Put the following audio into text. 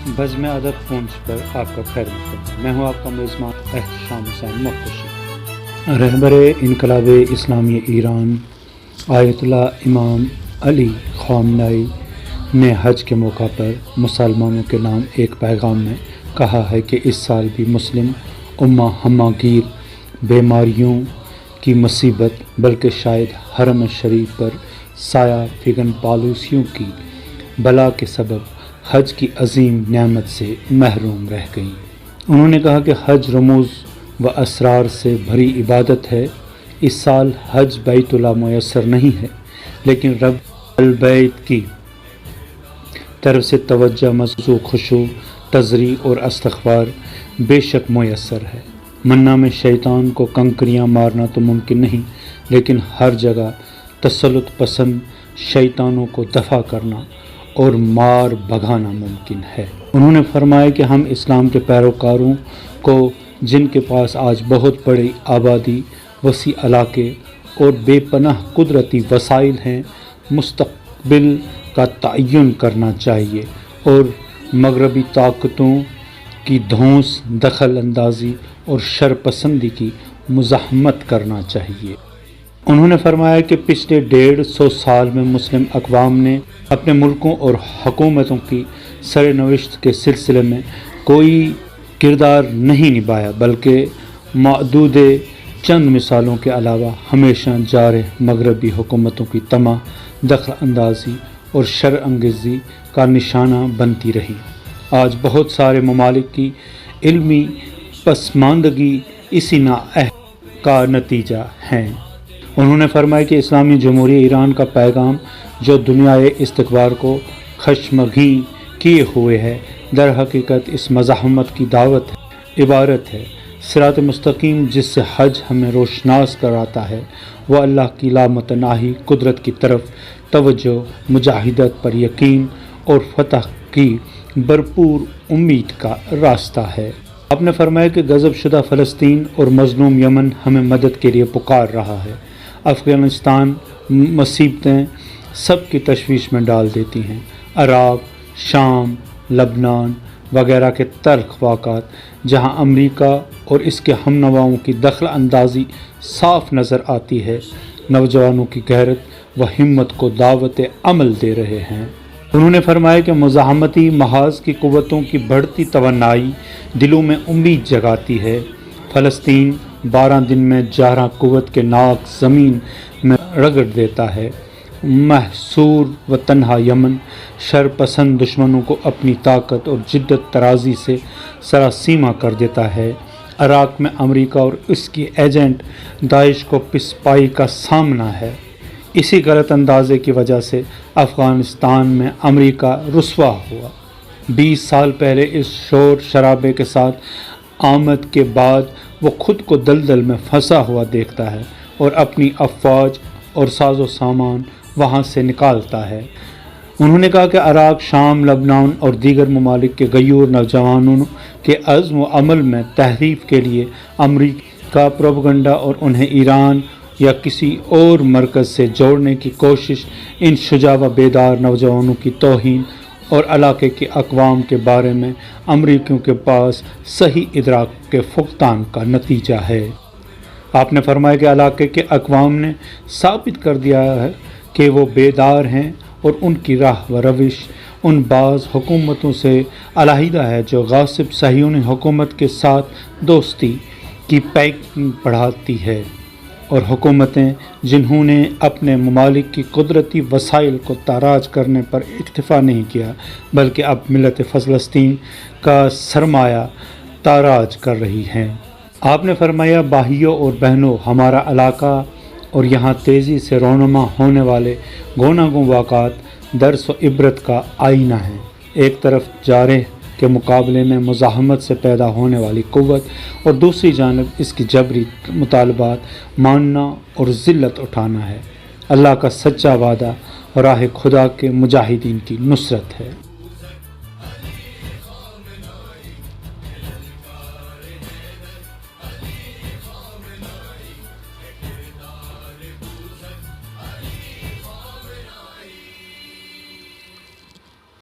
بزم ادب پونچھ پر آپ کا خیر مقدم۔ میں ہوں آپ کا میزبان احتشام حسین محتشم۔ رہبر انقلاب اسلامی ایران آیت اللہ امام علی خامنئی نے حج کے موقع پر مسلمانوں کے نام ایک پیغام میں کہا ہے کہ اس سال بھی مسلم امہ ہمہ گیر بیماریوں کی مصیبت بلکہ شاید حرم شریف پر سایہ فگن پالیسیوں کی بلا کے سبب حج کی عظیم نعمت سے محروم رہ گئی۔ انہوں نے کہا کہ حج رموز و اسرار سے بھری عبادت ہے۔ اس سال حج بیت اللہ میسر نہیں ہے، لیکن رب البیت کی طرف سے توجہ، مزو، خشوع، تضریع اور استغفار بے شک میسر ہے۔ منا میں شیطان کو کنکریاں مارنا تو ممکن نہیں، لیکن ہر جگہ تسلط پسند شیطانوں کو دفع کرنا اور مار بھگانا ممکن ہے۔ انہوں نے فرمایا کہ ہم اسلام کے پیروکاروں کو، جن کے پاس آج بہت بڑی آبادی، وسیع علاقے اور بے پناہ قدرتی وسائل ہیں، مستقبل کا تعین کرنا چاہیے اور مغربی طاقتوں کی دھونس، دخل اندازی اور شرپسندی کی مزاحمت کرنا چاہیے۔ انہوں نے فرمایا کہ پچھلے 150 سال میں مسلم اقوام نے اپنے ملکوں اور حکومتوں کی سرنوشت کے سلسلے میں کوئی کردار نہیں نبھایا، بلکہ معدود چند مثالوں کے علاوہ ہمیشہ جارح مغربی حکومتوں کی طمع، دخل اندازی اور شر انگیزی کا نشانہ بنتی رہی۔ آج بہت سارے ممالک کی علمی پسماندگی اسی نااہلی کا نتیجہ ہے۔ انہوں نے فرمایا کہ اسلامی جمہوریہ ایران کا پیغام، جو دنیائے استکبار کو خشمگین کیے ہوئے ہے، در حقیقت اس مزاحمت کی دعوت ہے، عبارت ہے۔ صراط مستقیم جس سے حج ہمیں روشناس کراتا ہے، وہ اللہ کی لامتناہی قدرت کی طرف توجہ، مجاہدت پر یقین اور فتح کی بھرپور امید کا راستہ ہے۔ آپ نے فرمایا کہ غضب شدہ فلسطین اور مظلوم یمن ہمیں مدد کے لیے پکار رہا ہے۔ افغانستان مصیبتیں سب کی تشویش میں ڈال دیتی ہیں۔ عراق، شام، لبنان وغیرہ کے تلخ واقعات، جہاں امریکہ اور اس کے ہم نواؤں کی دخل اندازی صاف نظر آتی ہے، نوجوانوں کی غیرت و ہمت کو دعوت عمل دے رہے ہیں۔ انہوں نے فرمایا کہ مزاحمتی محاذ کی قوتوں کی بڑھتی توانائی دلوں میں امید جگاتی ہے۔ فلسطین 12 دن میں جارحہ قوت کے ناک زمین میں رگڑ دیتا ہے۔ محصور و تنہا یمن شر پسند دشمنوں کو اپنی طاقت اور جدت ترازی سے سراسیمہ کر دیتا ہے۔ عراق میں امریکہ اور اس کی ایجنٹ داعش کو پسپائی کا سامنا ہے۔ اسی غلط اندازے کی وجہ سے افغانستان میں امریکہ رسوا ہوا۔ 20 سال پہلے اس شور شرابے کے ساتھ آمد کے بعد وہ خود کو دلدل میں پھنسا ہوا دیکھتا ہے اور اپنی افواج اور ساز و سامان وہاں سے نکالتا ہے۔ انہوں نے کہا کہ عراق، شام، لبنان اور دیگر ممالک کے غیور نوجوانوں کے عزم و عمل میں تحریف کے لیے امریکہ پروپیگنڈا اور انہیں ایران یا کسی اور مرکز سے جوڑنے کی کوشش ان شجاع و بیدار نوجوانوں کی توہین اور علاقے کی اقوام کے بارے میں امریکیوں کے پاس صحیح ادراک کے فقدان کا نتیجہ ہے۔ آپ نے فرمایا کہ علاقے کے اقوام نے ثابت کر دیا ہے کہ وہ بیدار ہیں اور ان کی راہ و روش ان بعض حکومتوں سے علیحدہ ہے جو غاصب صہیونی حکومت کے ساتھ دوستی کی پیکنگ بڑھاتی ہے، اور حکومتیں جنہوں نے اپنے ممالک کی قدرتی وسائل کو تاراج کرنے پر اکتفا نہیں کیا، بلکہ اب ملت فلسطین کا سرمایہ تاراج کر رہی ہیں۔ آپ نے فرمایا بھائیوں اور بہنوں، ہمارا علاقہ اور یہاں تیزی سے رونما ہونے والے گوناگوں واقعات درس و عبرت کا آئینہ ہیں۔ ایک طرف جارح کے مقابلے میں مزاحمت سے پیدا ہونے والی قوت اور دوسری جانب اس کی جبری مطالبات ماننا اور ذلت اٹھانا ہے۔ اللہ کا سچا وعدہ راہ خدا کے مجاہدین کی نصرت ہے۔